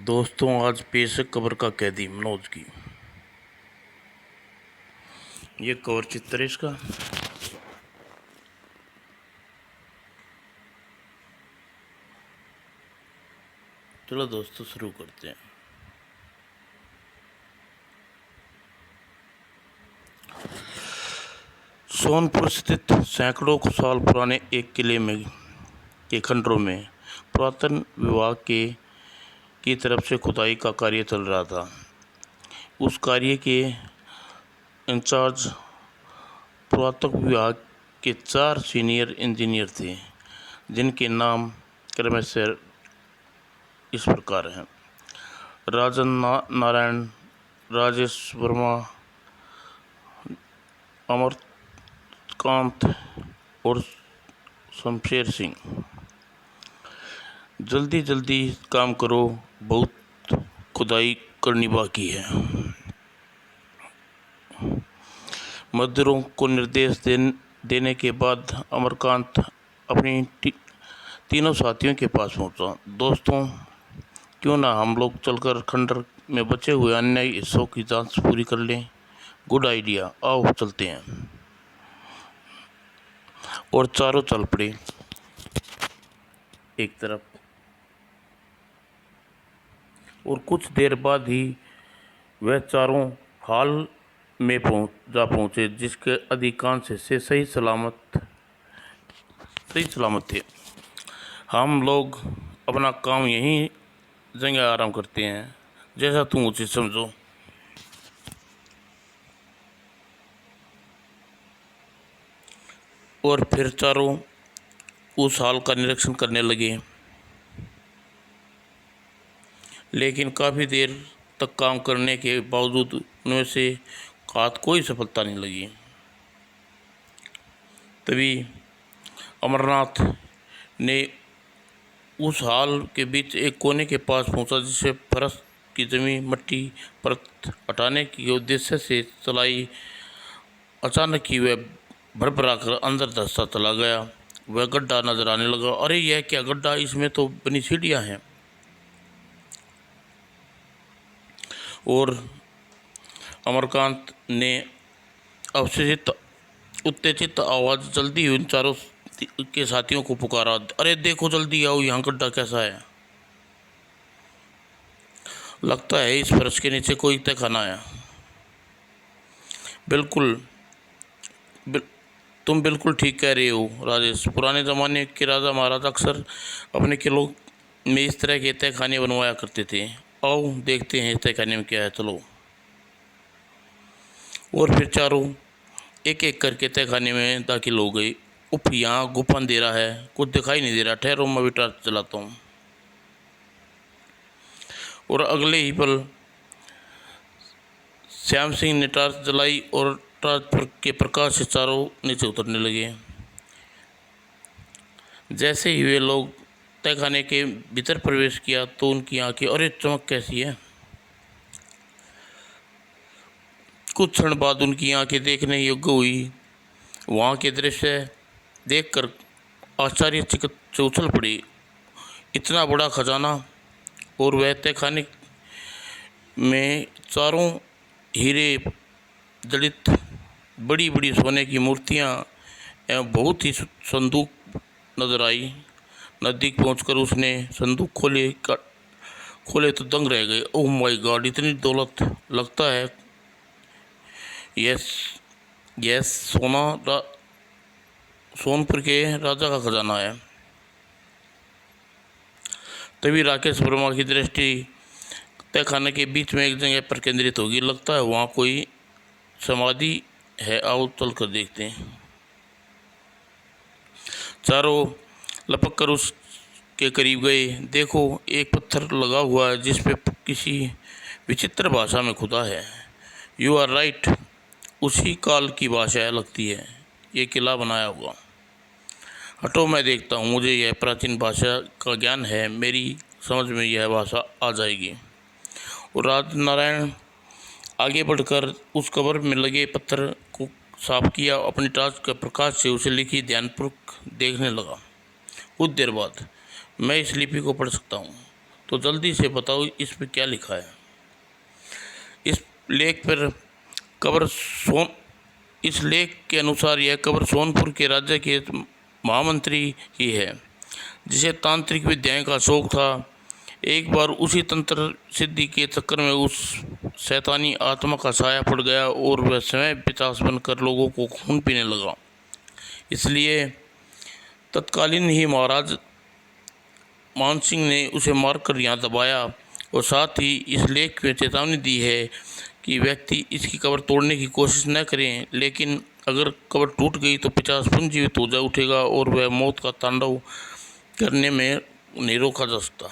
दोस्तों, आज पेश है कब्र का कैदी मनोज की। ये कवर चित्र है इसका। चलो दोस्तों, शुरू करते हैं। सोनपुर स्थित सैकड़ों साल पुराने एक किले में के खंडरों में पुरातन विभाग की तरफ से खुदाई का कार्य चल रहा था। उस कार्य के इंचार्ज पुरातत्व विभाग के 4 सीनियर इंजीनियर थे, जिनके नाम क्रमशः इस प्रकार हैं: राजन नारायण, राजेश वर्मा, अमरकांत और शमशेर सिंह। जल्दी जल्दी काम करो, बहुत खुदाई करनी बाकी है। मजदूरों को निर्देश देने के बाद अमरकांत अपनी तीनों साथियों के पास पहुंचा। दोस्तों, क्यों ना हम लोग चलकर खंडर में बचे हुए अन्य हिस्सों की जांच पूरी कर लें। गुड आइडिया, आओ चलते हैं। और चारों चल पड़े एक तरफ। और कुछ देर बाद ही वह चारों हाल में पहुंचे, जिसके अधिकांश हिस्से सही सलामत थे। हम लोग अपना काम यहीं जगह आराम करते हैं, जैसा तुम उचित समझो। और फिर चारों उस हाल का निरीक्षण करने लगे, लेकिन काफ़ी देर तक काम करने के बावजूद उनमें से हाथ कोई सफलता नहीं लगी। तभी अमरनाथ ने उस हाल के बीच एक कोने के पास पहुंचा, जिसे फर्श की जमी मट्टी परत हटाने के उद्देश्य से चलाई। अचानक ही वह भरभरा कर अंदर धंसता चला गया। वह गड्ढा नजर आने लगा। अरे यह क्या गड्ढा, इसमें तो बनी सीढ़ियाँ हैं। और अमरकांत ने उत्तेजित आवाज़ जल्दी उन चारों के साथियों को पुकारा। अरे देखो, जल्दी आओ, यहाँ गड्ढा कैसा है। लगता है इस फर्श के नीचे कोई तहखाना है। तुम बिल्कुल ठीक कह रहे हो राजेश। पुराने ज़माने के राजा महाराजा अक्सर अपने किलों में इस तरह के तहखाने बनवाया करते थे। आओ देखते हैं इस तहखाने में क्या है, चलो। और फिर चारों एक एक करके तहखाने में दाखिल हो गए। उफ, यहाँ गुफा अंधेरा है, कुछ दिखाई नहीं दे रहा। ठहरो, मैं भी टॉर्च चलाता हूँ। और अगले ही पल श्याम सिंह ने टॉर्च जलाई और टॉर्च के प्रकाश से चारों नीचे उतरने लगे। जैसे ही वे लोग तहखाने के भीतर प्रवेश किया तो उनकी आंखें, अरे चमक कैसी है। कुछ क्षण बाद उनकी आंखें देखने योग्य हुई। वहाँ के दृश्य देखकर आश्चर्यचकित से उछल पड़ी। इतना बड़ा खजाना, और वह तहखाने में चारों हीरे जड़ित बड़ी बड़ी सोने की मूर्तियाँ एवं बहुत ही संदूक नजर आई। नज़दीक पहुंचकर उसने संदूक खोले तो दंग रह गए। ओह माय गॉड, इतनी दौलत! लगता है यस सोनपुर के राजा का खजाना है। तभी राकेश वर्मा की दृष्टि तहखाने के बीच में एक जगह पर केंद्रित होगी। लगता है वहाँ कोई समाधि है, आओ चल कर देखते हैं। चारों लपक कर उसके करीब गए। देखो, एक पत्थर लगा हुआ है जिस पे किसी विचित्र भाषा में खुदा है। यू आर राइट, उसी काल की भाषा लगती है ये किला बनाया हुआ। हटो, मैं देखता हूँ, मुझे यह प्राचीन भाषा का ज्ञान है, मेरी समझ में यह भाषा आ जाएगी। और राजनारायण आगे बढ़कर उस कब्र में लगे पत्थर को साफ किया। अपनी टॉर्च के प्रकाश से उसे लिखी ध्यानपूर्वक देखने लगा। कुछ देर बाद, मैं इस लिपि को पढ़ सकता हूँ। तो जल्दी से बताओ इस पे क्या लिखा है। इस लेख पर कब्र सोन इस लेख के अनुसार यह कब्र सोनपुर के राज्य के महामंत्री की है, जिसे तांत्रिक विद्याएं का शौक था। एक बार उसी तंत्र सिद्धि के चक्कर में उस शैतानी आत्मा का साया पड़ गया और वह स्वयं पिशाच बनकर लोगों को खून पीने लगा। इसलिए तत्कालीन ही महाराज मान सिंह ने उसे मारकर यहाँ दबाया और साथ ही इस लेख में चेतावनी दी है कि व्यक्ति इसकी कब्र तोड़ने की कोशिश न करें, लेकिन अगर कब्र टूट गई तो पिशाच पुनर्जीवित हो जा उठेगा और वह मौत का तांडव करने में नहीं रोका जा सकता।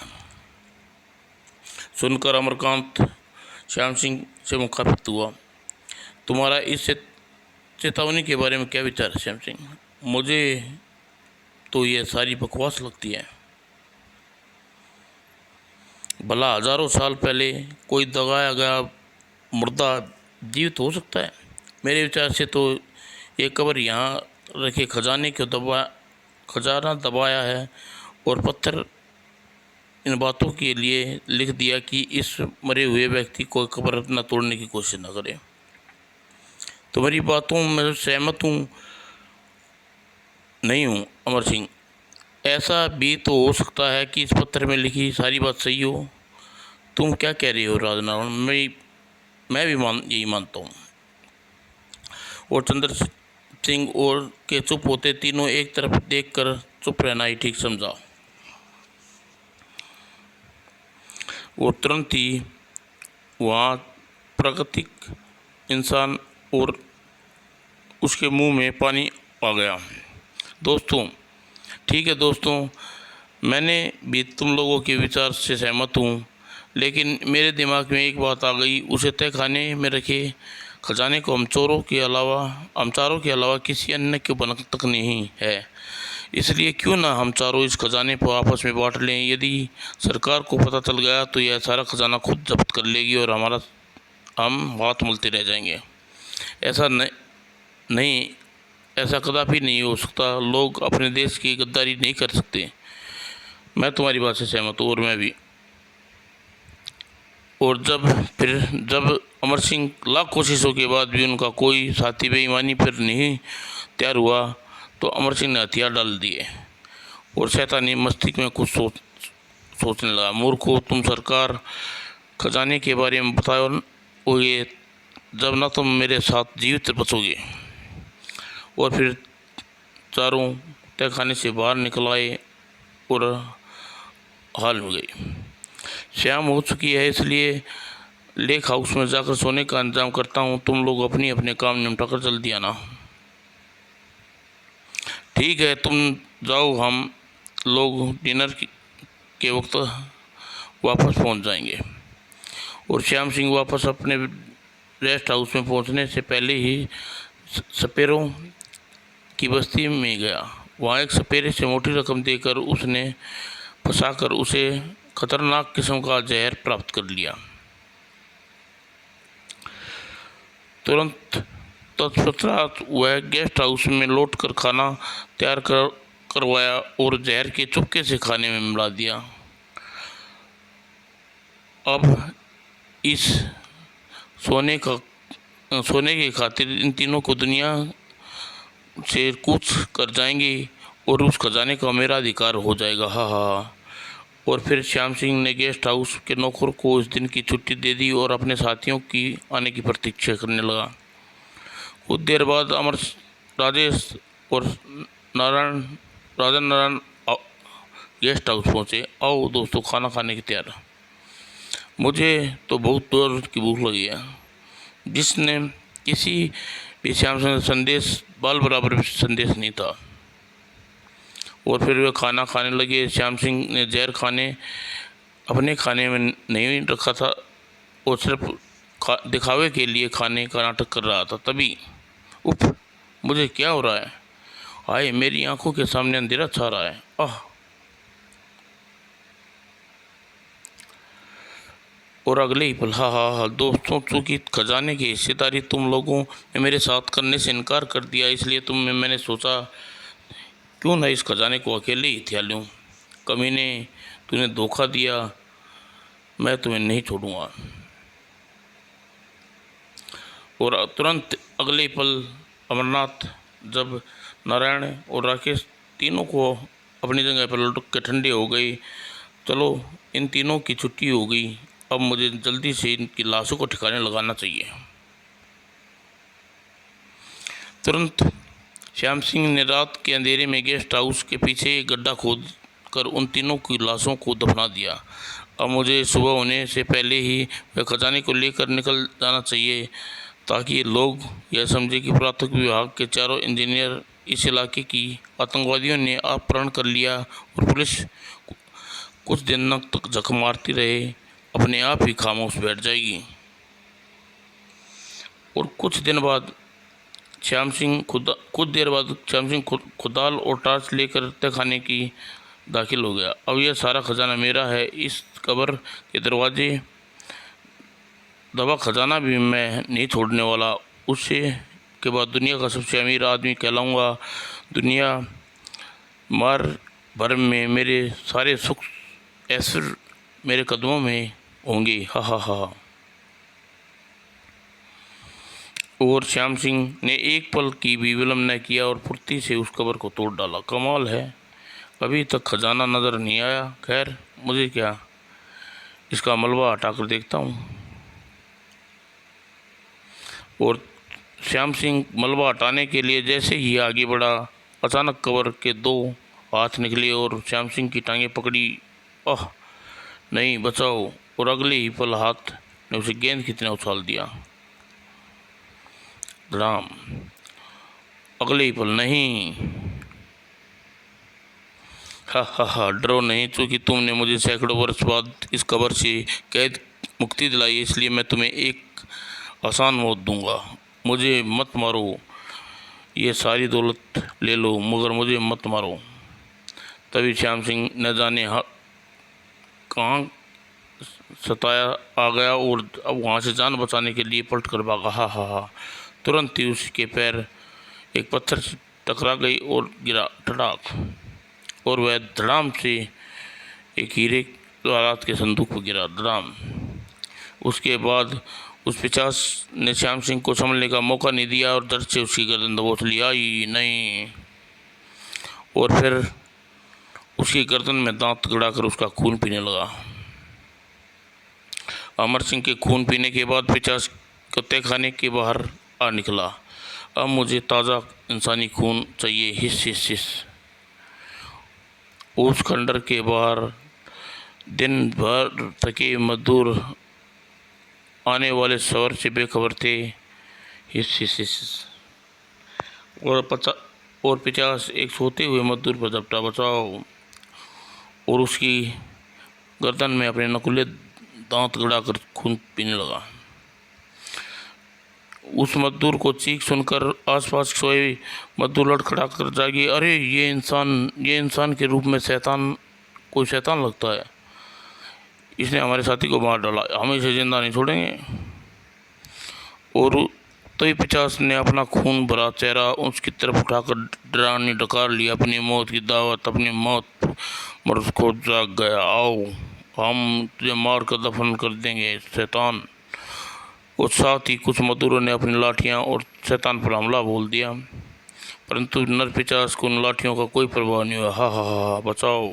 सुनकर अमरकांत श्याम सिंह से मुखातिब हुआ। तुम्हारा इस चेतावनी के बारे में क्या विचार है श्याम सिंह? मुझे तो ये सारी बकवास लगती है। भला हजारों साल पहले कोई दगाया गया मुर्दा जीवित हो सकता है? मेरे विचार से तो ये कब्र यहाँ रखे खजाना दबाया है और पत्थर इन बातों के लिए लिख दिया कि इस मरे हुए व्यक्ति को कब्र न तोड़ने की कोशिश न करे। तुम्हारी बातों में सहमत हूँ नहीं हूँ अमर सिंह। ऐसा भी तो हो सकता है कि इस पत्र में लिखी सारी बात सही हो। तुम क्या कह रही हो राजनारायण? मैं भी यही मानता हूँ। और चंद्र सिंह और के चुप होते तीनों एक तरफ देखकर चुप रहना ही ठीक समझा। वो तुरंत ही वहाँ प्राकृतिक इंसान और उसके मुंह में पानी आ गया। दोस्तों, ठीक है दोस्तों, मैंने भी तुम लोगों के विचार से सहमत हूँ, लेकिन मेरे दिमाग में एक बात आ गई। उसे तहखाने में रखे खजाने को हम चारों के अलावा किसी अन्य के बना तक नहीं है। इसलिए क्यों ना हम चारों इस खजाने को आपस में बांट लें। यदि सरकार को पता चल गया तो यह सारा खजाना खुद जब्त कर लेगी और हम हाथ मलते रह जाएंगे। ऐसा कदापि नहीं हो सकता। लोग अपने देश की गद्दारी नहीं कर सकते। मैं तुम्हारी बात से सहमत हूँ और मैं भी। और जब अमर सिंह लाख कोशिशों के बाद भी उनका कोई साथी बेईमानी पर नहीं तैयार हुआ तो अमर सिंह ने हथियार डाल दिए और शैतानी मस्तिष्क में कुछ सोचने लगा। मूर्खों, तुम सरकार खजाने के बारे में बताओगे जब ना तुम मेरे साथ जीवित बचोगे। और फिर चारों तहखाने से बाहर निकल आए और हाल हो गई। शाम हो चुकी है, इसलिए लेक हाउस में जाकर सोने का इंतजाम करता हूँ। तुम लोग अपनी अपने काम निपटा कर जल्दी आना। ठीक है, तुम जाओ, हम लोग डिनर के वक्त वापस पहुँच जाएंगे। और श्याम सिंह वापस अपने रेस्ट हाउस में पहुँचने से पहले ही सपेरों की बस्ती में गया। वहाँ एक सपेरे से मोटी रकम देकर उसने फंसाकर उसे खतरनाक किस्म का जहर प्राप्त कर लिया। तुरंत तत्पश्चात वह गेस्ट हाउस में लौटकर खाना तैयार करवाया और जहर के चुपके से खाने में मिला दिया। अब इस सोने के खातिर इन तीनों को दुनिया से कुछ कर जाएंगे और उस खजाने का मेरा अधिकार हो जाएगा। हा हा। और फिर श्याम सिंह ने गेस्ट हाउस के नौकर को उस दिन की छुट्टी दे दी और अपने साथियों की आने की प्रतीक्षा करने लगा। कुछ देर बाद राजेश और राजन नारायण गेस्ट हाउस पहुँचे। आओ दोस्तों, खाना खाने की तैयार। मुझे तो बहुत जोर की भूख लगी है। जिसने किसी भी श्याम सिंह संदेश बाल बराबर भी संदेश नहीं था। और फिर वे खाना खाने लगे। श्याम सिंह ने जहर अपने खाने में नहीं रखा था और सिर्फ दिखावे के लिए खाने का नाटक कर रहा था। तभी उफ, मुझे क्या हो रहा है? हाय, मेरी आंखों के सामने अंधेरा छा रहा है। आह! और अगले ही पल हा दोस्तों, चूँकि खजाने की हिस्सेदारी तुम लोगों ने मेरे साथ करने से इनकार कर दिया, इसलिए मैंने सोचा क्यों ना इस खजाने को अकेले ही हथिया लूँ। कमीने, तूने धोखा दिया। मैं तुम्हें नहीं छोड़ूंगा। और तुरंत अगले पल अमरनाथ जब नारायण और राकेश तीनों को अपनी जगह पर लुढ़क के ठंडे हो गए। चलो, इन तीनों की छुट्टी हो गई, अब मुझे जल्दी से इनकी लाशों को ठिकाने लगाना चाहिए। तुरंत श्याम सिंह ने रात के अंधेरे में गेस्ट हाउस के पीछे एक गड्ढा खोद कर उन तीनों की लाशों को दफना दिया। अब मुझे सुबह होने से पहले ही वह खजाने को लेकर निकल जाना चाहिए, ताकि लोग यह समझे कि पुरातत्व विभाग के चारों इंजीनियर इस इलाके की आतंकवादियों ने अपहरण कर लिया। और पुलिस कुछ दिनों तक जख्म मारती रहे, अपने आप ही खामोश बैठ जाएगी। और कुछ देर बाद श्याम सिंह कुदाल और टॉर्च लेकर तहखाने की दाखिल हो गया। अब यह सारा खजाना मेरा है, इस कब्र के दरवाजे दबा खजाना भी मैं नहीं छोड़ने वाला। उससे के बाद दुनिया का सबसे अमीर आदमी कहलाऊंगा। दुनिया मार भर में मेरे सारे सुख ऐश्वर्य मेरे कदमों में होंगे। हा हा हा। और श्याम सिंह ने एक पल की भी विलम्ब न किया और फुर्ती से उस कब्र को तोड़ डाला। कमाल है, अभी तक खजाना नज़र नहीं आया। खैर, मुझे क्या, इसका मलबा हटाकर देखता हूँ। और श्याम सिंह मलबा हटाने के लिए जैसे ही आगे बढ़ा, अचानक कब्र के दो हाथ निकले और श्याम सिंह की टांगें पकड़ी। आह नहीं, बचाओ। और अगले ही पल हाथ ने उसे गेंद की तरह उछाल दिया। धड़ाम। अगले ही पल नहीं। हा हा हा, डरो नहीं, क्योंकि तुमने मुझे सैकड़ों वर्ष बाद इस कब्र से कैद मुक्ति दिलाई, इसलिए मैं तुम्हें एक आसान मौत दूंगा। मुझे मत मारो, ये सारी दौलत ले लो, मगर मुझे मत मारो। तभी श्याम सिंह न जाने कहाँ सताया आ गया और अब वहाँ से जान बचाने के लिए पलट कर भागा। हा हा हा। तुरंत ही उसके पैर एक पत्थर से टकरा गई और गिरा धड़ाक, और वह धड़ाम से एक हीरे रात के संदूक पर गिरा। धड़ाम। उसके बाद उस पिशाच ने श्याम सिंह को संभलने का मौका नहीं दिया और दर्द से उसकी गर्दन दबोच लिया। आई नहीं। और फिर उसकी गर्दन में दांत गड़ाकर उसका खून पीने लगा। अमर सिंह के खून पीने के बाद पिशाच कुत्ते खाने के बाहर आ निकला। अब मुझे ताज़ा इंसानी खून चाहिए। हिस हिस हिस। उस खंडर के बाहर दिन भर थके मजदूर आने वाले शहर से बेखबर थे। हिस हिस हिस। और पिशाच एक सोते हुए मजदूर पर झपटा। बचाओ। और उसकी गर्दन में अपने नकुले दांत गड़ाकर खून पीने लगा। उस मजदूर को चीख सुनकर आसपास सोए मजदूर लड़खड़ाकर जागे। अरे, ये इंसान के रूप में कोई शैतान लगता है। इसने हमारे साथी को मार डाला, हम इसे जिंदा नहीं छोड़ेंगे। और तभी पिशाच ने अपना खून भरा चेहरा उसकी तरफ उठाकर डरावनी डकार लिया। अपनी मौत की दावत, अपनी मौत मर्द को जाग गया। आओ, हम तुझे मार कर दफन कर देंगे शैतान। और साथ ही कुछ मजदूरों ने अपनी लाठियां और शैतान पर हमला बोल दिया, परंतु नर पिशाच को उन लाठियों का कोई प्रभाव नहीं हुआ। हा हा हा, बचाओ।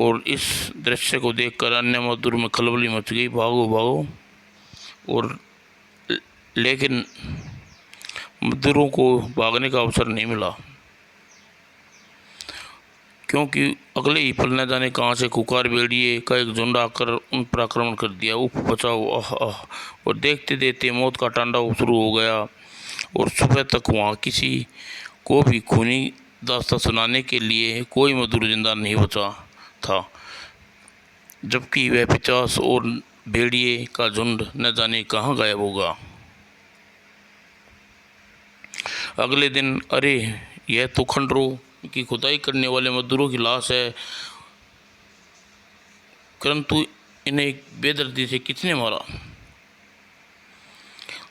और इस दृश्य को देखकर अन्य मजदूर में खलबली मच गई। भागो भागो। और लेकिन मजदूरों को भागने का अवसर नहीं मिला, क्योंकि अगले ही पल न जाने कहाँ से खुकार भेड़िए का एक झुंड आकर उन पर आक्रमण कर दिया। उफ, बचाओ। आह आह। और देखते देखते मौत का तांडव शुरू हो गया और सुबह तक वहाँ किसी को भी खूनी दास्तां सुनाने के लिए कोई मजदूर जिंदा नहीं बचा था, जबकि वह पिशाच और भेड़िए का झुंड न जाने कहाँ गायब होगा। अगले दिन, अरे, यह तो खंडरों की खुदाई करने वाले मजदूरों की लाश है, परंतु इन्हें बेदर्दी से किसने मारा?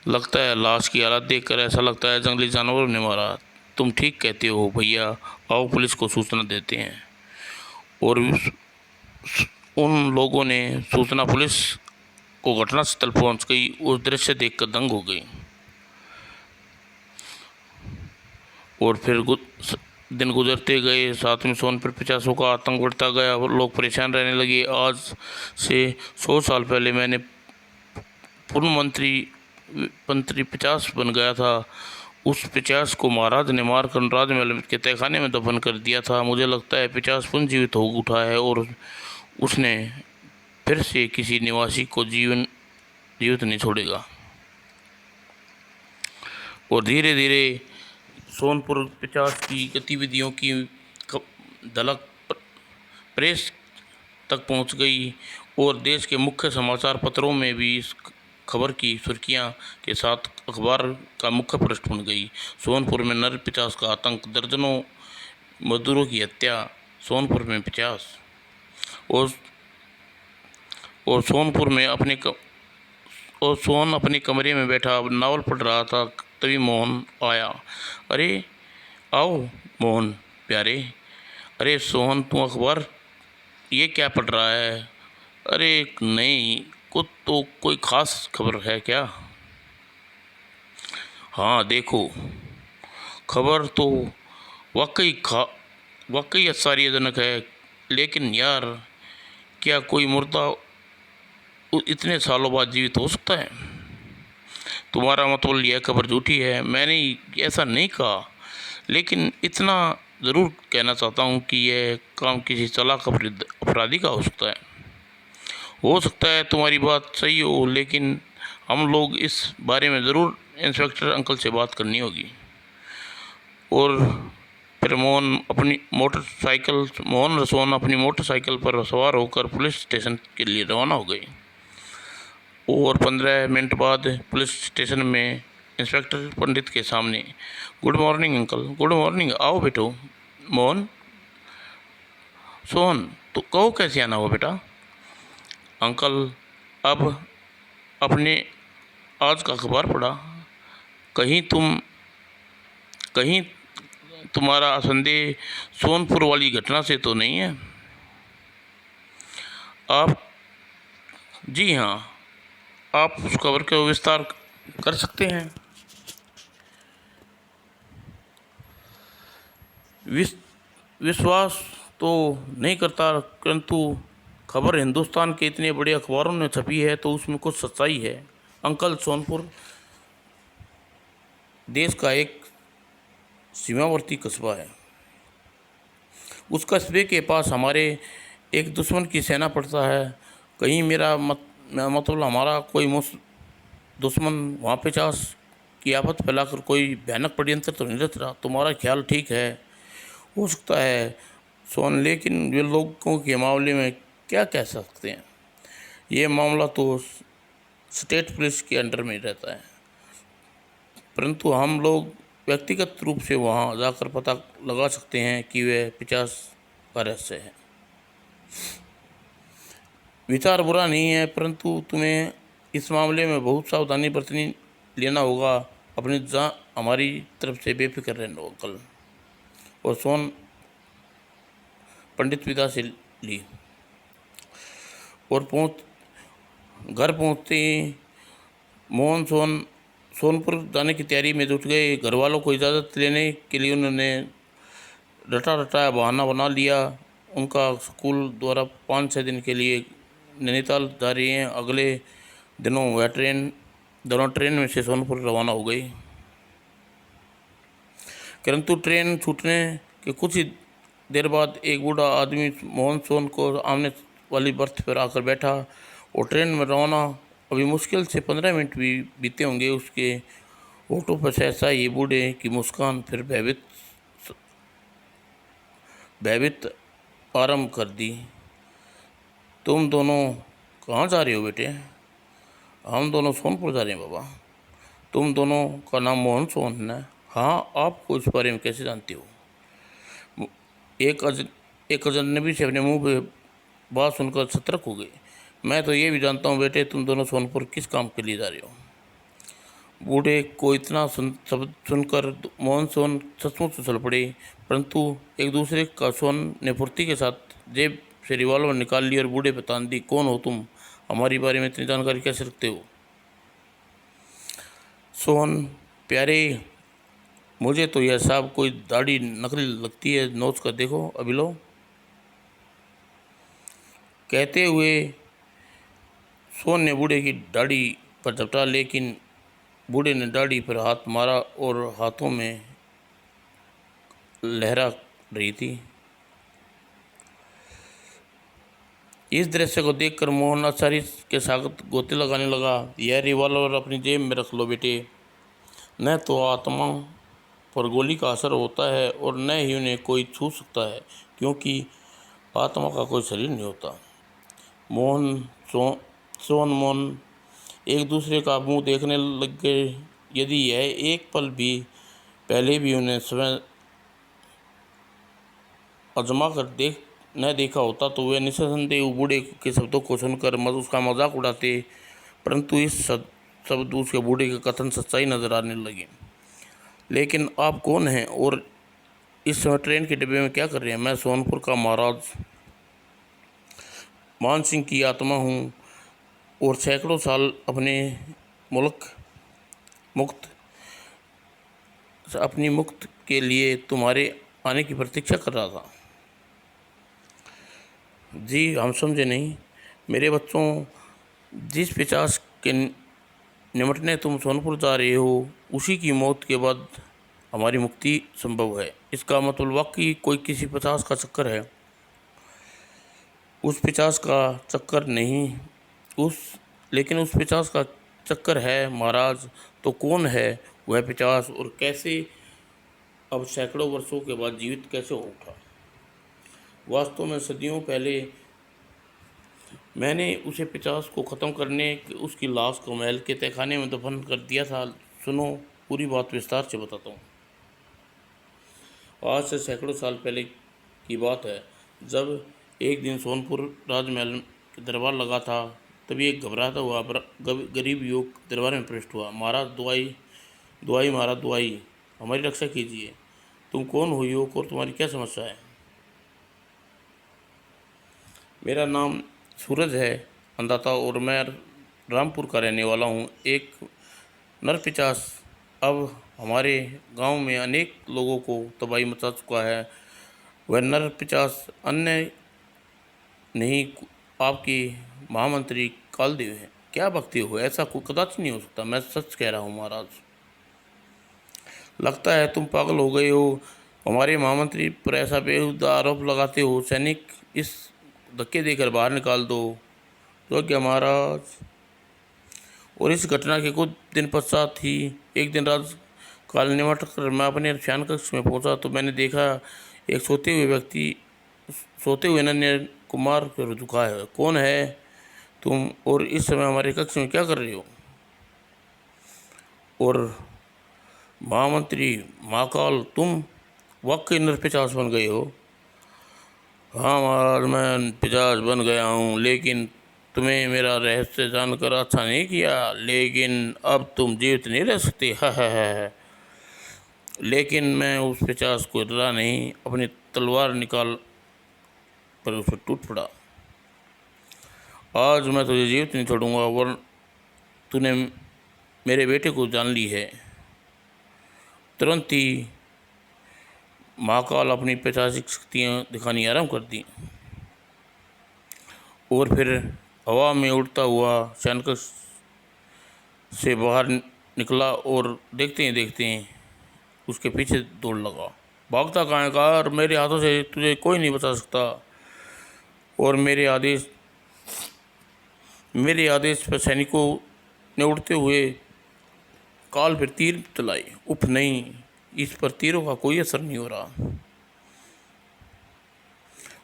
लगता है लाश की हालत देखकर ऐसा लगता है जंगली जानवरों ने मारा। तुम ठीक कहते हो भैया, आओ पुलिस को सूचना देते हैं। और उन लोगों ने सूचना पुलिस को घटनास्थल पहुंच गई। उस दृश्य देखकर दंग हो गई। और फिर दिन गुजरते गए, साथ में सोनपुर पिचासों का आतंक बढ़ता गया और लोग परेशान रहने लगे। आज से 100 साल पहले मैंने पूर्व मंत्री पिचास बन गया था। उस पिचास को महाराज ने मारकर राजमहल के तहखाने में दफन कर दिया था। मुझे लगता है पिचास पुनर्जीवित हो उठा है और उसने फिर से किसी निवासी को जीवित नहीं छोड़ेगा। और धीरे धीरे सोनपुर पिचास की गतिविधियों की झलक प्रेस तक पहुंच गई और देश के मुख्य समाचार पत्रों में भी इस खबर की सुर्खियां के साथ अखबार का मुख्य पृष्ठ बन गई। सोनपुर में नर पिचास का आतंक, दर्जनों मजदूरों की हत्या। सोनपुर में पिचास और सोनपुर में सोहन अपने कमरे में बैठा नावल पढ़ रहा था। तभी मोहन आया। अरे आओ मोहन प्यारे। अरे सोहन, तू अखबार ये क्या पढ़ रहा है? अरे नहीं, कुछ तो कोई ख़ास खबर है क्या? हाँ देखो, खबर तो वाकई आश्चर्यजनक है। लेकिन यार, क्या कोई मुर्दा इतने सालों बाद जीवित हो सकता है? तुम्हारा मतलब यह खबर झूठी है? मैंने ऐसा नहीं कहा, लेकिन इतना ज़रूर कहना चाहता हूँ कि यह काम किसी चालाक अपराधी का हो सकता है तुम्हारी बात सही हो, लेकिन हम लोग इस बारे में ज़रूर इंस्पेक्टर अंकल से बात करनी होगी। और फिर मोहन रसोन अपनी मोटरसाइकिल पर सवार होकर पुलिस स्टेशन के लिए रवाना हो गए। और 15 मिनट बाद पुलिस स्टेशन में इंस्पेक्टर पंडित के सामने। Good morning uncle. Good morning, आओ बेटो। मोहन, सोहन, तो कहो कैसे आना हुआ बेटा? अंकल, अब अपने आज का अखबार पढ़ा। कहीं तुम्हारा संदेह सोनपुर वाली घटना से तो नहीं है? आप जी हाँ, आप उस खबर का विस्तार कर सकते हैं। विश्वास तो नहीं करता, परंतु खबर हिंदुस्तान के इतने बड़े अखबारों में छपी है तो उसमें कुछ सच्चाई है। अंकल, सोनपुर देश का एक सीमावर्ती कस्बा है। उस कस्बे के पास हमारे एक दुश्मन की सेना पड़ता है। कहीं मतलब हमारा कोई दुश्मन वहाँ पिचास की आफत फैलाकर कोई भयानक षड्यंत्र तो नहीं रच रहा? तुम्हारा ख्याल ठीक है, हो सकता है सोन, लेकिन वे लोगों के मामले में क्या कह सकते हैं? ये मामला तो स्टेट पुलिस के अंडर में रहता है, परंतु हम लोग व्यक्तिगत रूप से वहाँ जाकर पता लगा सकते हैं कि वह पिचास का रहस्य है। विचार बुरा नहीं है, परंतु तुम्हें इस मामले में बहुत सावधानी बरतनी लेना होगा। अपनी हमारी तरफ से बेफिक्र रहना होगा कल। और सोन पंडित विदा से ली और घर पहुँचते मोहन सोनपुर जाने की तैयारी में जुट गए। घर वालों को इजाज़त लेने के लिए उन्होंने रटाया बहाना बना लिया। उनका स्कूल द्वारा 5-6 दिन के लिए नैनीताल जा रही हैं। अगले दिनों वह दोनों ट्रेन में से सोनपुर रवाना हो गई। परंतु ट्रेन छूटने के कुछ ही देर बाद एक बूढ़ा आदमी मोहन सोन को आमने वाली बर्थ पर आकर बैठा और ट्रेन में रवाना अभी मुश्किल से 15 मिनट भी बीते होंगे। उसके होठों पर सहसा ये बूढ़े की मुस्कान फिर भयभीत आरंभ कर दी। तुम दोनों कहाँ जा रहे हो बेटे? हम दोनों सोनपुर जा रहे हैं बाबा। तुम दोनों का नाम मोहन सोन है? हाँ, आपको इस बारे में कैसे जानते हो? एक अजनबी से अपने मुंह पे बात सुनकर सतर्क हो गए। मैं तो ये भी जानता हूँ बेटे, तुम दोनों सोनपुर किस काम के लिए जा रहे हो? बूढ़े को इतना शब्द सुनकर मोहन सोन सचमुच उछल पड़े, परंतु एक दूसरे का सोन ने फुर्ती के साथ जेब से रिवॉल्वर निकाल ली और बूढ़े पे तान दी। कौन हो तुम? हमारी बारे में इतनी जानकारी कैसे रखते हो? सोहन, प्यारे, मुझे तो यह साहब कोई दाढ़ी नकली लगती है, नोच कर देखो अभी लो। कहते हुए सोहन ने बूढ़े की दाढ़ी पर झपटा, लेकिन बूढ़े ने दाढ़ी पर हाथ मारा और हाथों में लहरा रही थी। इस दृश्य को देखकर मोहन आचार्य के साथ गोते लगाने लगा। यह रिवॉल्वर अपनी जेब में रख लो बेटे। न तो आत्मा पर गोली का असर होता है और न ही उन्हें कोई छू सकता है, क्योंकि आत्मा का कोई शरीर नहीं होता। सोहन मोहन एक दूसरे का मुंह देखने लग गए। यदि यह एक पल भी पहले भी उन्हें स्वयं आजमा कर देखा होता तो वे निस्संदेह बूढ़े के शब्दों को सुनकर उसका मजाक उड़ाते, परंतु इस शब्द उसके बूढ़े के कथन सच्चाई नजर आने लगी। लेकिन आप कौन हैं और इस समय ट्रेन के डिब्बे में क्या कर रहे हैं? मैं सोनपुर का महाराज मान सिंह की आत्मा हूँ और सैकड़ों साल अपनी मुक्त के लिए तुम्हारे आने की प्रतीक्षा कर रहा था। जी, हम समझे नहीं मेरे बच्चों। जिस पिशाच के निमटने तुम सोनपुर जा रहे हो, उसी की मौत के बाद हमारी मुक्ति संभव है। इसका मतलब वाकई कोई किसी पिशाच का चक्कर है। उस पिशाच का चक्कर नहीं, लेकिन उस पिशाच का चक्कर है महाराज। तो कौन है वह पिशाच और कैसे अब सैकड़ों वर्षों के बाद जीवित कैसे हो उठा? वास्तव में सदियों पहले मैंने उसे पिशाच को ख़त्म करने उसकी लाश को महल के तहखाने में दफन कर दिया था। सुनो, पूरी बात विस्तार से बताता हूँ। आज से सैकड़ों साल पहले की बात है, जब एक दिन सोनपुर राजमहल के दरबार लगा था, तभी एक घबराता हुआ गरीब युवक दरबार में प्रविष्ट हुआ। महाराज, दुआई महाराज, दुआई, हमारी रक्षा कीजिए। तुम कौन हो युवक और तुम्हारी क्या समस्या है? मेरा नाम सूरज है अंधाता और मैं रामपुर का रहने वाला हूँ। एक नरपिशाच अब हमारे गांव में अनेक लोगों को तबाही मचा चुका है। वह नरपिशाच अन्य नहीं, आपकी महामंत्री कालदेव है। क्या बकते हो? ऐसा कोई कदाच नहीं हो सकता। मैं सच कह रहा हूँ महाराज। लगता है तुम पागल हो गए हो। हमारे महामंत्री पर ऐसा बेहुदा आरोप लगाते हो। सैनिक, इस धक्के देकर बाहर निकाल दो। योग्य महाराज। और इस घटना के कुछ दिन पश्चात ही एक दिन रात काल निमट कर मैं अपने शयन कक्ष में पहुंचा तो मैंने देखा एक सोते हुए नन्हे कुमार पर झुका है। कौन है तुम और इस समय हमारे कक्ष में क्या कर रहे हो? और महामंत्री महाकाल, तुम वाकई नरपिशाच बन गए हो? हाँ महाराज, मैं पिशाच बन गया हूँ, लेकिन तुम्हें मेरा रहस्य जानकर अच्छा नहीं किया। लेकिन अब तुम जीवित नहीं रह सकते। हा। लेकिन मैं उस पिशाच को डरा नहीं, अपनी तलवार निकाल पर उस पर टूट पड़ा। आज मैं तुझे जीवित नहीं छोड़ूंगा, वरना तूने मेरे बेटे को जान ली है। तुरंत ही महाकाल अपनी पिशाचिक शक्तियाँ दिखानी आरंभ कर दी और फिर हवा में उड़ता हुआ शयनकक्ष से बाहर निकला और देखते ही उसके पीछे दौड़ लगा। भागता कहाँ है? कहा, और मेरे हाथों से तुझे कोई नहीं बचा सकता। और मेरे आदेश पर सैनिकों ने उड़ते हुए काल पर तीर चलाए। उफ नहीं, इस पर तीरों का कोई असर नहीं हो रहा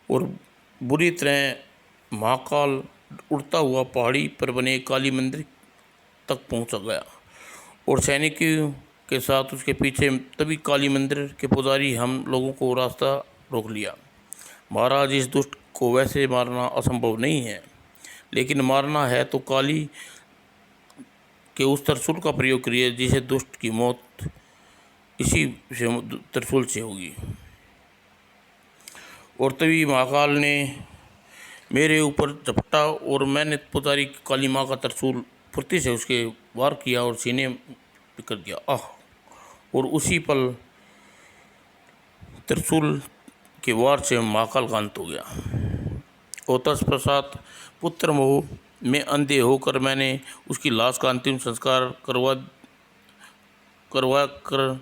और बुरी तरह महाकाल उड़ता हुआ पहाड़ी पर बने काली मंदिर तक पहुंच गया और सैनिकों के साथ उसके पीछे। तभी काली मंदिर के पुजारी हम लोगों को रास्ता रोक लिया। महाराज, इस दुष्ट को वैसे मारना असंभव नहीं है, लेकिन मारना है तो काली के उस त्रिशूल का प्रयोग करिए जिसे दुष्ट की मौत इसी त्रिशूल से होगी। और तभी महाकाल ने मेरे ऊपर झपटा और मैंने पुजारी काली माँ का त्रिशूल फुर्ती से उसके वार किया और सीने पे कर दिया। आह! और उसी पल त्रिशूल के वार से महाकाल का अंत हो गया। और तत्पश्चात पुत्र मोह में अंधे होकर मैंने उसकी लाश का अंतिम संस्कार करवा कर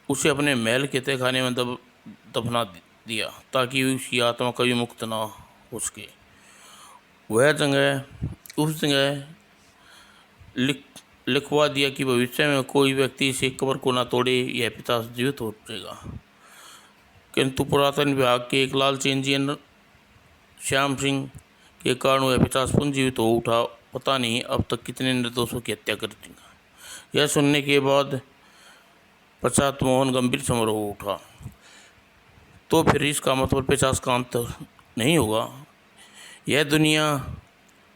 उसे अपने महल के तहखाने में दफना दिया, ताकि उसकी आत्मा कभी मुक्त ना हो सके। वह जगह उस जगह लिखवा दिया कि भविष्य में कोई व्यक्ति इसे कब्र को ना तोड़े, यह पिता जीवित हो जाएगा। किंतु पुरातन विभाग के एक लालची इंजीनियर श्याम सिंह के कारण वह पिशाच पुनर्जीवित हो उठा। पता नहीं अब तक कितने निर्दोषों की हत्या कर दी। यह सुनने के बाद पश्चात मोहन गंभीर समर हो उठा। तो फिर इसका मतलब पिशाच का अंत नहीं होगा। यह दुनिया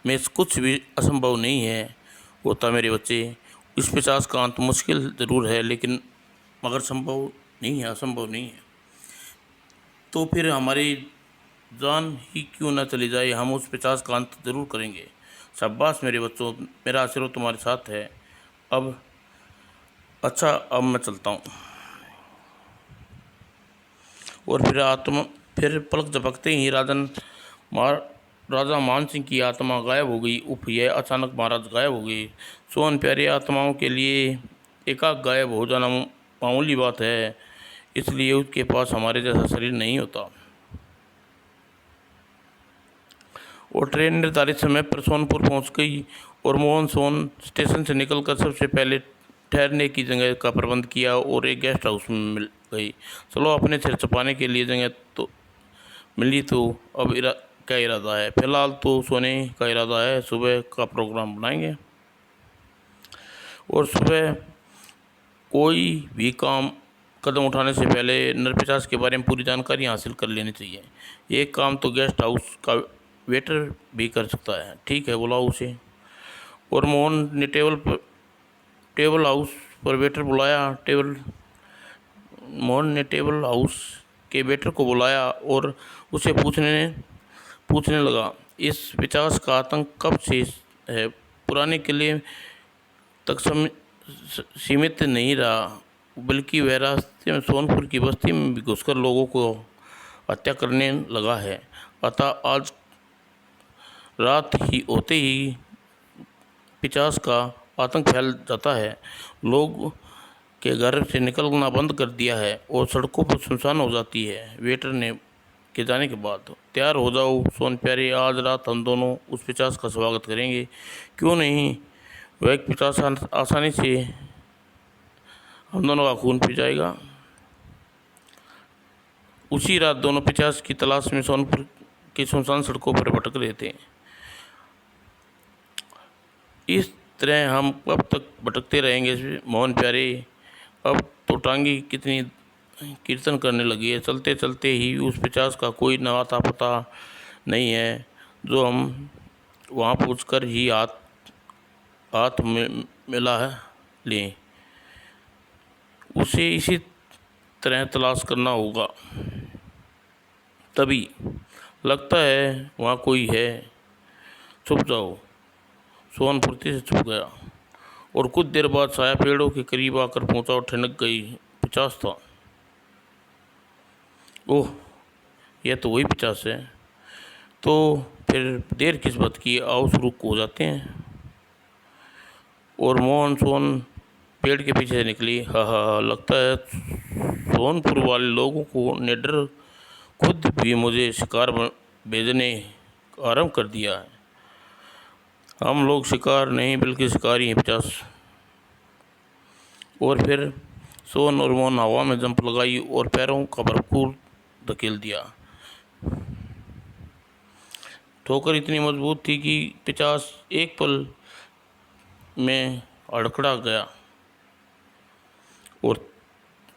में कुछ भी असंभव नहीं है होता मेरे बच्चे। इस पिशाच का अंत मुश्किल ज़रूर है, लेकिन मगर संभव नहीं है, असंभव नहीं है। तो फिर हमारी जान ही क्यों न चली जाए, हम उस पिशाच का अंत जरूर करेंगे। शाबाश मेरे बच्चों, मेरा आशीर्वाद तुम्हारे साथ है। अब अच्छा, अब मैं चलता हूँ। और फिर पलक झपकते ही राजा मान सिंह की आत्मा गायब हो गई। उफ, यह अचानक महाराज गायब हो गई। सोन प्यारी आत्माओं के लिए एकाक गायब हो जाना मामूली बात है, इसलिए उसके पास हमारे जैसा शरीर नहीं होता। और ट्रेन निर्धारित समय पर सोनपुर पहुंच गई और मोहन सोन स्टेशन से निकलकर सबसे पहले ठहरने की जगह का प्रबंध किया और एक गेस्ट हाउस में मिल गई। चलो, अपने सिर छुपाने के लिए जगह तो मिली, तो अब क्या इरादा है? फिलहाल तो सोने का इरादा है, सुबह का प्रोग्राम बनाएंगे। और सुबह कोई भी कदम उठाने से पहले नरपिशाच के बारे में पूरी जानकारी हासिल कर लेनी चाहिए। ये काम तो गेस्ट हाउस का वेटर भी कर सकता है। ठीक है, बुलाओ उसे। और मोहन ने टेबल हाउस पर वेटर बुलाया। मोहन ने टेबल हाउस के वेटर को बुलाया और उसे पूछने लगा, इस पिशाच का आतंक कब से है? पुराने किले तक सीमित नहीं रहा, बल्कि वह रास्ते में सोनपुर की बस्ती में भी घुसकर लोगों को हत्या करने लगा है। अतः आज रात ही होते ही पिशाच का आतंक फैल जाता है। लोग के घर से निकलना बंद कर दिया है और सड़कों पर सुनसान हो जाती है। वेटर ने के जाने के बाद तैयार हो जाओ सोन प्यारे, आज रात हम दोनों उस पिशाच का स्वागत करेंगे। क्यों नहीं? वह पिशाच आसानी से हम दोनों का खून पी जाएगा। उसी रात दोनों पिशाच की तलाश में सोनपुर की सुनसान सड़कों पर भटक रहे थे। इस तरह हम कब तक भटकते रहेंगे मोहन प्यारे? अब तो टांगी कितनी कीर्तन करने लगी है। चलते चलते ही उस पिशाच का कोई आता पता नहीं है, जो हम वहाँ पहुँचकर ही हाथ मिला लें। उसे इसी तरह तलाश करना होगा। तभी लगता है वहाँ कोई है। छुप जाओ। सोन फुर्ती से छुप गया और कुछ देर बाद साया पेड़ों के करीब आकर पहुंचा और ठनक गई। पिशाच था। ओह, यह तो वही पिशाच है। तो फिर देर किस बात की, आओ शुरू हो जाते हैं। और मोहन सोन पेड़ के पीछे से निकली। हा, लगता है सोनपुर वाले लोगों को ने डर खुद भी मुझे शिकार भेजने आरंभ कर दिया है। हम लोग शिकार नहीं बल्कि शिकारी हैं पिशाच। और फिर सोन और मोहन हवा में जंप लगाई और पैरों का भरपूर धकेल दिया। ठोकर इतनी मजबूत थी कि पिशाच एक पल में अड़खड़ा गया, और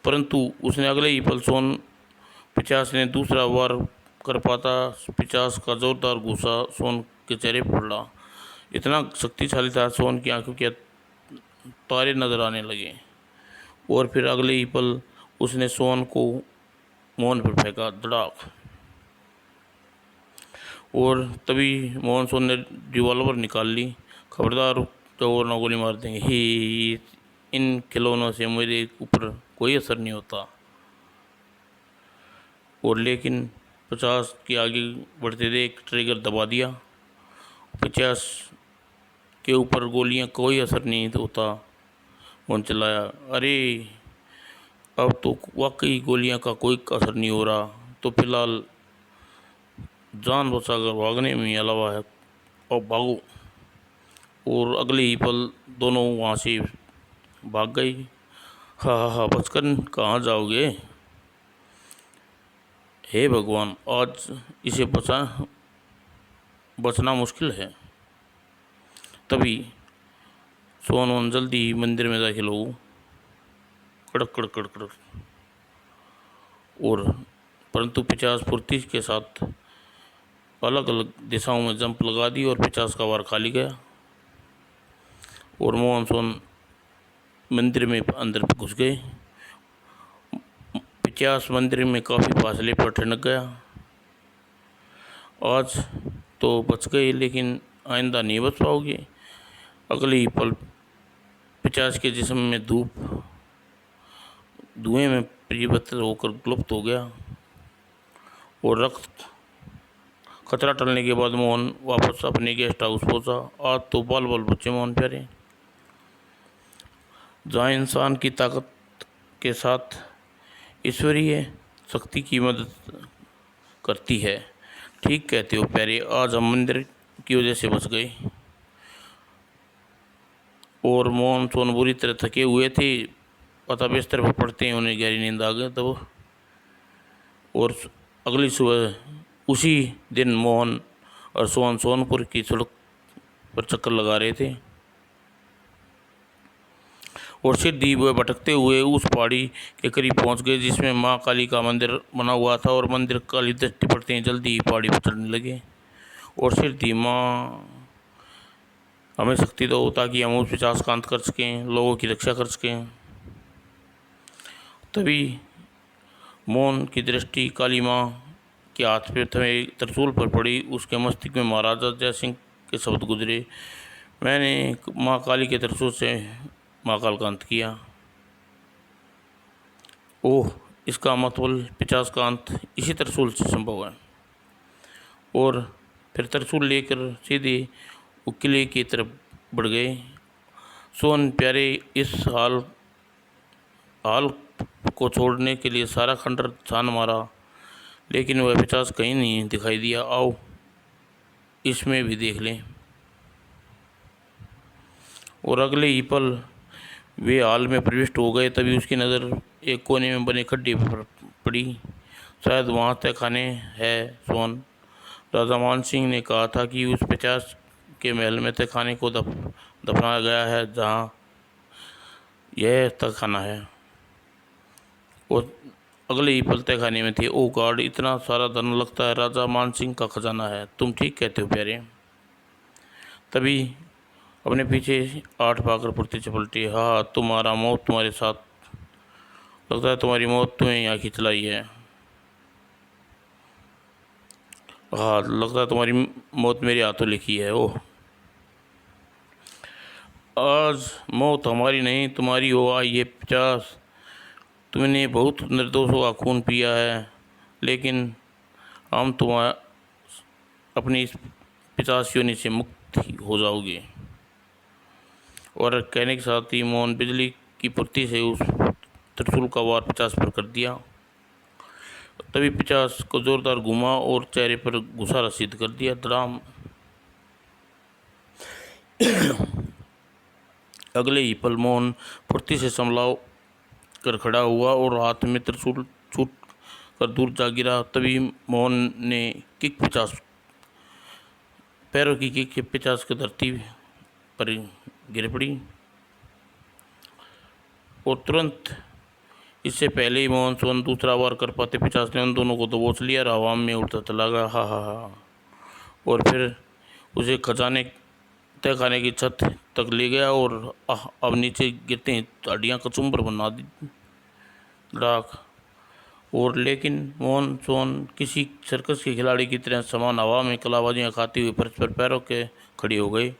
परंतु उसने अगले ही पल पिशाच ने दूसरा वार कर पाता। पिशाच का जोरदार घूंसा सोन के चेहरे पर पड़ा। इतना शक्तिशाली था, सोन की आंखों के तारे नजर आने लगे। और फिर अगले ही पल उसने सोन को मोहन पर फेंका। धड़ाक। और तभी मोहन सोन ने रिवॉल्वर निकाल ली। खबरदार, तो और ना गोली मार देंगे। ही, इन खिलौनों से मेरे ऊपर कोई असर नहीं होता। और लेकिन 50 के आगे बढ़ते देख ट्रिगर दबा दिया। 50 के ऊपर गोलियां कोई असर नहीं होता। मोहन चिल्लाया, अरे अब तो वाकई गोलियां का कोई असर नहीं हो रहा, तो फिलहाल जान बचाकर भागने में अलावा है, और भागो। और अगले ही पल दोनों वहाँ से भाग गए। हा हा हा, बचकर कहाँ जाओगे? हे भगवान, आज इसे बचना मुश्किल है। तभी सोन जल्दी ही मंदिर में दाखिल हो। कड़क कड़क कड़क कड़क। और परंतु 50 फुर्ती के साथ अलग अलग दिशाओं में जंप लगा दी और 50 का वार खाली गया। और मोहन सोन मंदिर में अंदर घुस गए। 50 मंदिर में काफ़ी फासले पर ठनक गया। आज तो बच गए, लेकिन आइंदा नहीं बच पाओगे। अगले ही पल 50 के जिस्म में धुएं में परिवर्तित होकर लुप्त हो गया। और रक्त खतरा टलने के बाद मोहन वापस अपने गेस्ट हाउस पहुंचा। आज तो बाल बाल बच्चे मोहन प्यारे, जहाँ इंसान की ताकत के साथ ईश्वरीय शक्ति की मदद करती है। ठीक कहते हो प्यारे, आज हम मंदिर की वजह से बच गए। और मोहन सोन बुरी तरह थके हुए थे। पता बिस्तर पर पड़ते हैं उन्हें गहरी नींद आ गई तब। और अगली सुबह उसी दिन मोहन और सोहन सोनपुर की सड़क पर चक्कर लगा रहे थे। और सीधी वह भटकते हुए उस पहाड़ी के करीब पहुंच गए जिसमें माँ काली का मंदिर बना हुआ था। और मंदिर काली दृष्टि पड़ते ही जल्दी ही पहाड़ी पर चढ़ने लगे। और सीधी, माँ हमें शक्ति दो ताकि हम उस 50 का अंत कर सकें, लोगों की रक्षा कर सकें। तभी मोहन की दृष्टि काली माँ के हाथ पे थमे त्रिशूल पर पड़ी। उसके मस्तिष्क में महाराजा जय सिंह के शब्द गुजरे, मैंने माँ काली के त्रिशूल से महाकाल का अंत किया। ओह, इसका मतलब 50 का अंत इसी त्रिशूल से संभव है। और फिर त्रिशूल लेकर सीधे वो किले की तरफ बढ़ गए। सोन प्यारे इस हाल को छोड़ने के लिए सारा खंडर छान मारा, लेकिन वह 50 कहीं नहीं दिखाई दिया। आओ इसमें भी देख लें। और अगले ही पल वे हाल में प्रविष्ट हो गए। तभी उसकी नज़र एक कोने में बने खड्डे पर पड़ी। शायद वहाँ तहखाने है सोन। राजा मान सिंह ने कहा था कि उस 50 के महल में तहखाने को दफनाया गया है, जहाँ यह तहखाना है। और अगले ही पल तहखाने में थे। ओ गॉड, इतना सारा धन लगता है राजा मान सिंह का खजाना है। तुम ठीक कहते हो प्यारे। तभी अपने पीछे 8 पाकर पुरते चपलटे, हाँ तुम्हारा मौत तुम्हारे साथ, लगता है तुम्हारी मौत तुम्हें यहाँ खींच लाई है। हाँ, लगता है तुम्हारी मौत मेरे हाथों लिखी है। ओह, आज मौत हमारी नहीं तुम्हारी हो आई है 50। तुमने बहुत निर्दोषों का खून पिया है, लेकिन हम तुम्हारा अपनी इस 50 योनि से मुक्त हो जाओगे। और कहने के साथ ही मोहन बिजली की फुर्ती से उस त्रिशूल का वार 50 पर कर दिया। तभी 50 को जोरदार घुमा और चेहरे पर घुसा रसीद कर दिया। धड़ाम। अगले ही पल मोहन फुर्ती से संभलाव कर खड़ा हुआ और हाथ में त्रिशूल छूट कर दूर जा गिरा। तभी मोहन ने किक 50 पैरों की किक 50 की धरती पर गिर पड़ी। और तुरंत इससे पहले ही मोहन सोन दूसरा वार कर पाते 50 ने उन दोनों को दबोच लिया और हवा में उड़ता चला गया। हा हा हा। और फिर उसे तहखाने की छत तक ले गया और अब नीचे गिरते ही हड्डियाँ कचुम्बर बना दी। डाक। और लेकिन मोहन सोहन किसी सर्कस के खिलाड़ी की तरह समान हवा में कलाबाजियाँ खाती हुई फर्श पर पैरों के खड़ी हो गई।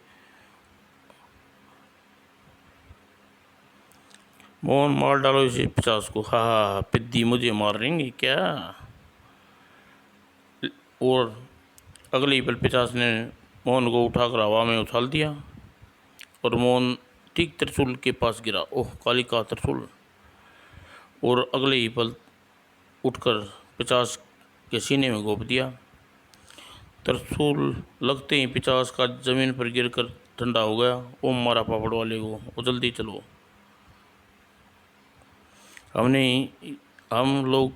मोहन, मार डालो इसे 50 को। हा हा, पिद्दी मुझे मार देंगी क्या? और अगले ही पल 50 ने मोहन को उठाकर हवा में उछाल दिया और मोहन ठीक त्रिशूल के पास गिरा। ओह, काली का त्रिशूल! और अगले ही पल उठकर 50 के सीने में घोंप दिया। त्रिशूल लगते ही 50 का जमीन पर गिरकर ठंडा हो गया। ओम, मारा पापड़ वाले को, वो जल्दी चलो, हम लोग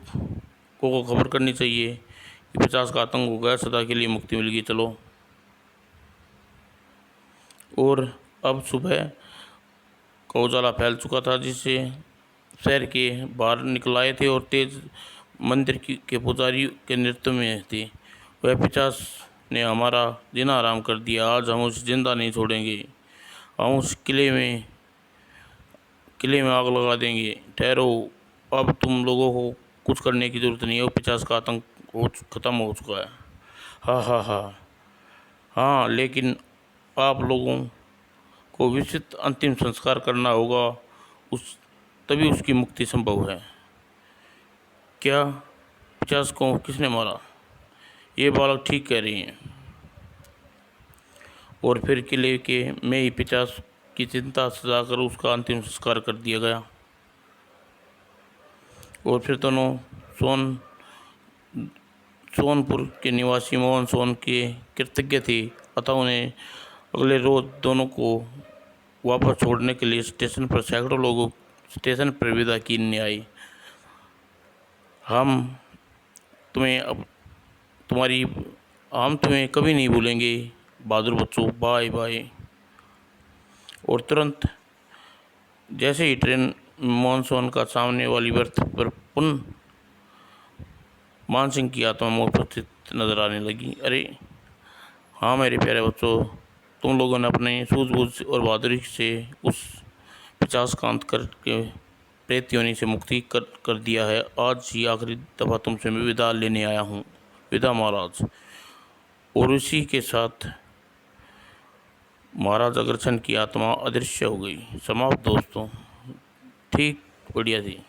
को खबर करनी चाहिए कि 50 का आतंक हो गया, सदा के लिए मुक्ति मिल गई, चलो। और अब सुबह का उजाला फैल चुका था, जिससे शहर के बाहर निकल आए थे और तेज मंदिर के पुजारी के नृत्य में थे। वह 50 ने हमारा जीना आराम कर दिया, आज हम उसे जिंदा नहीं छोड़ेंगे, हम उस किले में आग लगा देंगे। ठहरो, अब तुम लोगों को कुछ करने की ज़रूरत नहीं है, 50 का आतंक ख़त्म हो चुका है। हाँ हाँ हाँ हाँ, लेकिन आप लोगों को विस्तृत अंतिम संस्कार करना होगा, तभी उसकी मुक्ति संभव है। क्या 50 को किसने मारा? ये बालक ठीक कह रही हैं। और फिर किले के में ही 50 की चिंता सजाकर उसका अंतिम संस्कार कर दिया गया। और फिर दोनों सोनपुर के निवासी मोहन सोहन के कृतज्ञ थे, अतः उन्हें अगले रोज दोनों को वापस छोड़ने के लिए स्टेशन पर सैकड़ों लोग स्टेशन पर विदा कीने आए। हम तुम्हें कभी नहीं भूलेंगे बहादुर बच्चों, बाय बाय। और तुरंत जैसे ही ट्रेन मोहन सोहन का सामने वाली बर्थ पर पुनः मान सिंह की आत्मा में उपस्थित नजर आने लगी। अरे हाँ मेरे प्यारे बच्चों, तुम लोगों ने अपने सूझबूझ और बहादुरी से उस 50 का अंत करके प्रेत योनि से मुक्ति कर दिया है। आज ही आखिरी दफ़ा तुमसे मैं विदा लेने आया हूँ। विदा महाराज। और उसी के साथ महाराज अग्रसेन की आत्मा अदृश्य हो गई। समाप्त दोस्तों। ठीक, बढ़िया थी।